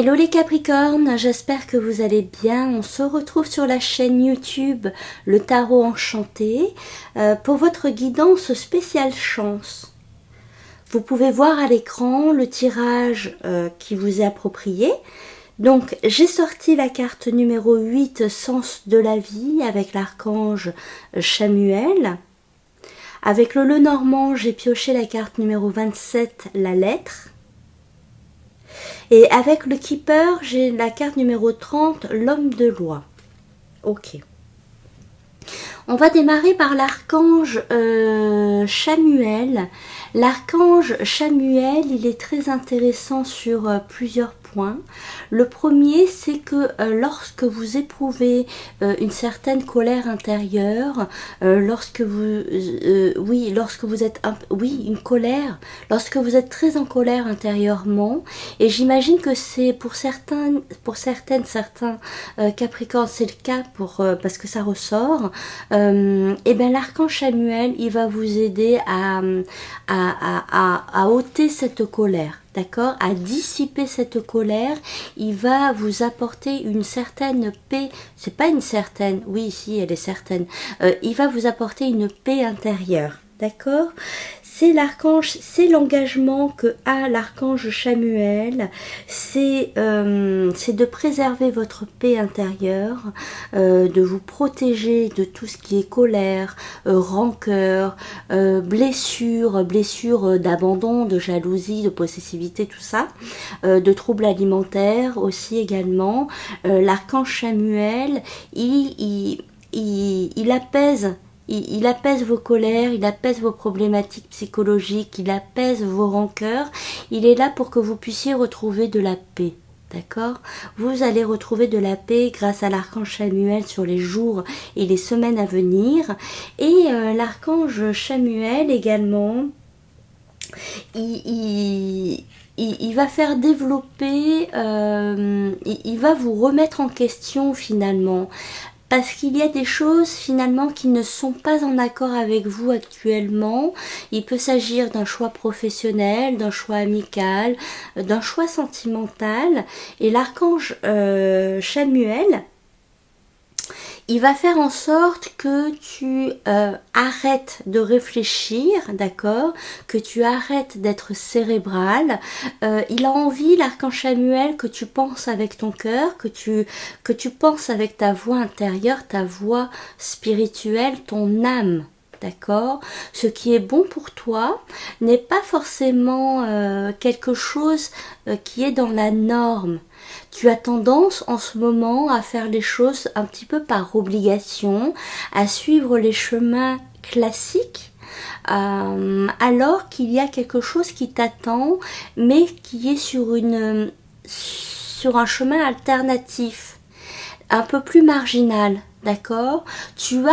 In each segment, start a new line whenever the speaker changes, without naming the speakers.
Hello les Capricornes, j'espère que vous allez bien. On se retrouve sur la chaîne YouTube Le Tarot Enchanté pour votre guidance spéciale chance. Vous pouvez voir à l'écran le tirage qui vous est approprié. Donc j'ai sorti la carte numéro 8, Sens de la vie, avec l'archange Chamuel. Avec le Lenormand, j'ai pioché la carte numéro 27, la lettre. Et avec le Keeper, j'ai la carte numéro 30, l'homme de loi. Ok. On va démarrer par l'archange Chamuel. L'archange Chamuel, il est très intéressant sur plusieurs points. Le premier, c'est que lorsque vous éprouvez une certaine colère intérieure, lorsque vous êtes une colère, lorsque vous êtes très en colère intérieurement, et j'imagine que c'est pour certains Capricornes, c'est le cas parce que ça ressort. Et bien l'archange Chamuel, il va vous aider à ôter cette colère, d'accord, à dissiper cette colère. Il va vous apporter une certaine paix. C'est pas une certaine, oui, si, elle est certaine. Il va vous apporter une paix intérieure, d'accord. C'est l'archange, c'est l'engagement que a l'archange Chamuel, c'est de préserver votre paix intérieure, de vous protéger de tout ce qui est colère, rancœur, blessure d'abandon, de jalousie, de possessivité, tout ça, de troubles alimentaires aussi également. L'archange Chamuel, il apaise. Il apaise vos colères, il apaise vos problématiques psychologiques, il apaise vos rancœurs. Il est là pour que vous puissiez retrouver de la paix. D'accord? Vous allez retrouver de la paix grâce à l'archange Chamuel sur les jours et les semaines à venir. Et l'archange Chamuel également, il va faire développer, il va vous remettre en question finalement. Parce qu'il y a des choses finalement qui ne sont pas en accord avec vous actuellement. Il peut s'agir d'un choix professionnel, d'un choix amical, d'un choix sentimental. Et l'archange Chamuel, il va faire en sorte que tu arrêtes de réfléchir, d'accord, que tu arrêtes d'être cérébral. Il a envie, l'archange Chamuel, que tu penses avec ton cœur, que tu penses avec ta voix intérieure, ta voix spirituelle, ton âme. D'accord? Ce qui est bon pour toi n'est pas forcément quelque chose qui est dans la norme. Tu as tendance en ce moment à faire les choses un petit peu par obligation, à suivre les chemins classiques, alors qu'il y a quelque chose qui t'attend, mais qui est sur un chemin alternatif, un peu plus marginal. D'accord, il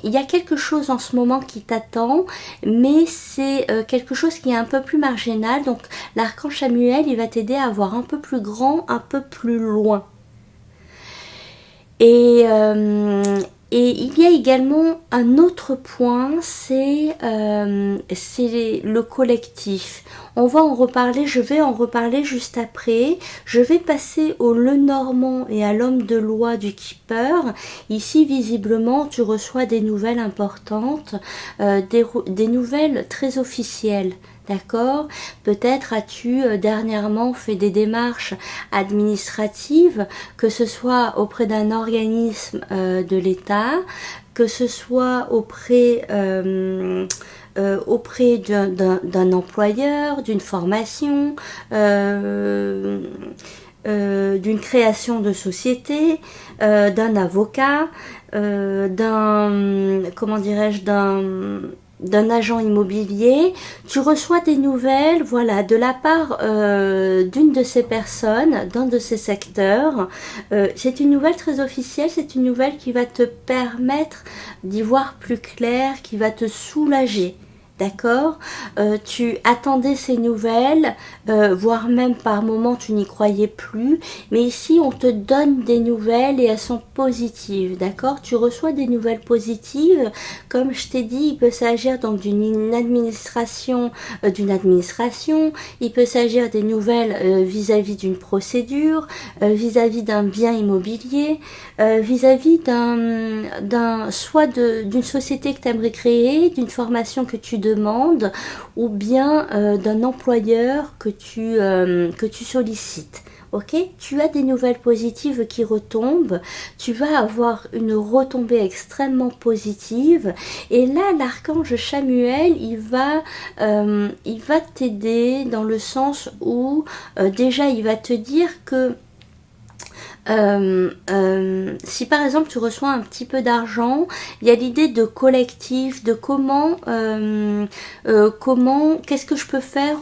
y a quelque chose en ce moment qui t'attend, mais c'est quelque chose qui est un peu plus marginal. Donc l'archange Chamuel, il va t'aider à voir un peu plus grand, un peu plus loin. Et il y a également un autre point, c'est le collectif. On va en reparler, je vais en reparler juste après. Je vais passer au Lenormand et à l'homme de loi du Keeper. Ici, visiblement, tu reçois des nouvelles importantes, des nouvelles très officielles. D'accord? Peut-être as-tu dernièrement fait des démarches administratives, que ce soit auprès d'un organisme de l'État, que ce soit auprès d'un employeur, d'une formation, d'une création de société, d'un avocat, d'un agent immobilier. Tu reçois des nouvelles, voilà, de la part d'une de ces personnes, d'un de ces secteurs. C'est une nouvelle très officielle, c'est une nouvelle qui va te permettre d'y voir plus clair, qui va te soulager. d'accord? Tu attendais ces nouvelles, voire même par moments tu n'y croyais plus, mais ici on te donne des nouvelles et elles sont positives, d'accord? Tu reçois des nouvelles positives, comme je t'ai dit, il peut s'agir donc d'une administration, il peut s'agir des nouvelles vis-à-vis d'une procédure, vis-à-vis d'un bien immobilier, vis-à-vis soit d'une société que tu aimerais créer, d'une formation que tu demandes, ou bien d'un employeur que tu sollicites. Ok, tu as des nouvelles positives qui retombent, tu vas avoir une retombée extrêmement positive, et là l'archange Chamuel il va t'aider dans le sens où déjà il va te dire que si par exemple tu reçois un petit peu d'argent, il y a l'idée de collectif, de qu'est-ce que je peux faire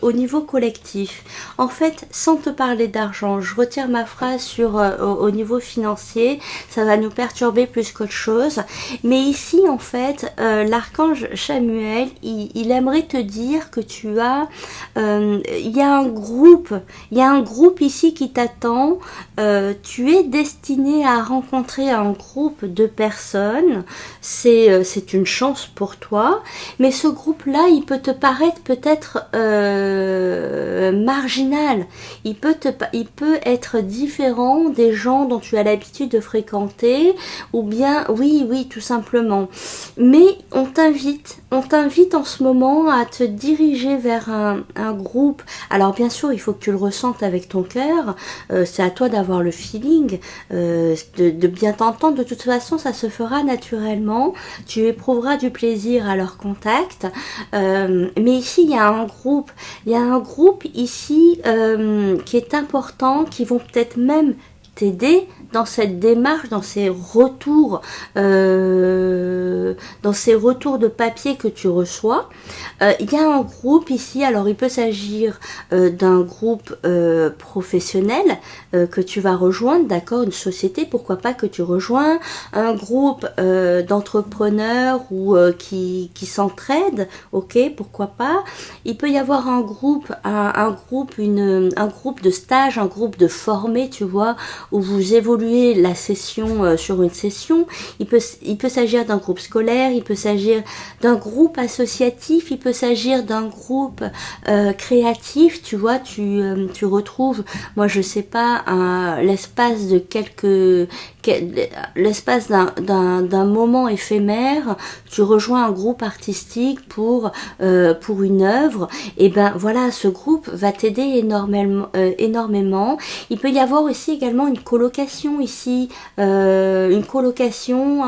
au niveau collectif. En fait, sans te parler d'argent, je retire ma phrase au niveau financier, ça va nous perturber plus qu'autre chose. Mais ici, en fait, l'archange Chamuel, il aimerait te dire que il y a un groupe ici qui t'attend. Tu es destiné à rencontrer un groupe de personnes, c'est une chance pour toi, mais ce groupe-là, il peut te paraître peut-être marginal, il peut être différent des gens dont tu as l'habitude de fréquenter, ou bien, oui, tout simplement. Mais on t'invite en ce moment à te diriger vers un groupe. Alors bien sûr, il faut que tu le ressentes avec ton cœur, c'est à toi d'avoir le feeling, de bien t'entendre. De toute façon, ça se fera naturellement, tu éprouveras du plaisir à leur contact, mais ici il y a un groupe ici qui est important, qui vont peut-être même t'aider dans cette démarche, dans ces retours de papier que tu reçois. Il y a un groupe ici, alors il peut s'agir d'un groupe professionnel que tu vas rejoindre, d'accord, une société, pourquoi pas que tu rejoins, un groupe d'entrepreneurs ou qui s'entraident, ok, pourquoi pas. Il peut y avoir un groupe de stage, un groupe de formés, tu vois, où vous évoluez la session sur une session. Il peut s'agir d'un groupe scolaire, il peut s'agir d'un groupe associatif, il peut s'agir d'un groupe créatif, tu vois, tu retrouves, moi je sais pas, l'espace d'un moment éphémère, tu rejoins un groupe artistique pour une œuvre, et ben voilà, ce groupe va t'aider énormément. Il peut y avoir aussi également une colocation ici, un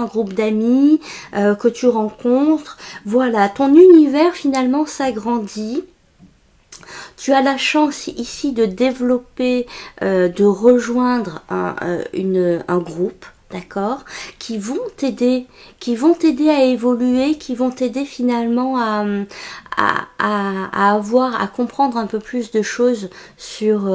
groupe d'amis que tu rencontres. Voilà, ton univers finalement s'agrandit. Tu as la chance ici de développer, de rejoindre un groupe, d'accord, qui vont t'aider à évoluer, qui vont t'aider finalement à comprendre un peu plus de choses sur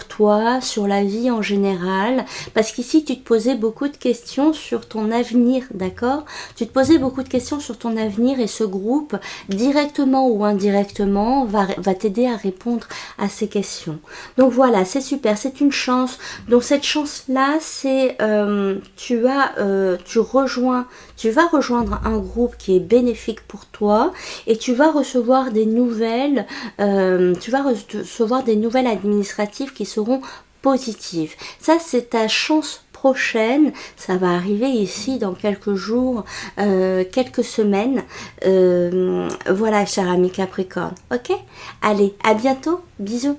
toi, sur la vie en général, parce qu'ici tu te posais beaucoup de questions sur ton avenir, d'accord, tu te posais beaucoup de questions sur ton avenir, et ce groupe, directement ou indirectement, va t'aider à répondre à ces questions. Donc voilà, c'est super, c'est une chance. Donc cette chance-là, c'est tu vas rejoindre un groupe qui est bénéfique pour toi, et tu vas recevoir des nouvelles, administratives qui seront positives. Ça, c'est ta chance prochaine, ça va arriver ici dans quelques jours, quelques semaines. Voilà, cher ami Capricorne, ok? Allez, à bientôt, bisous.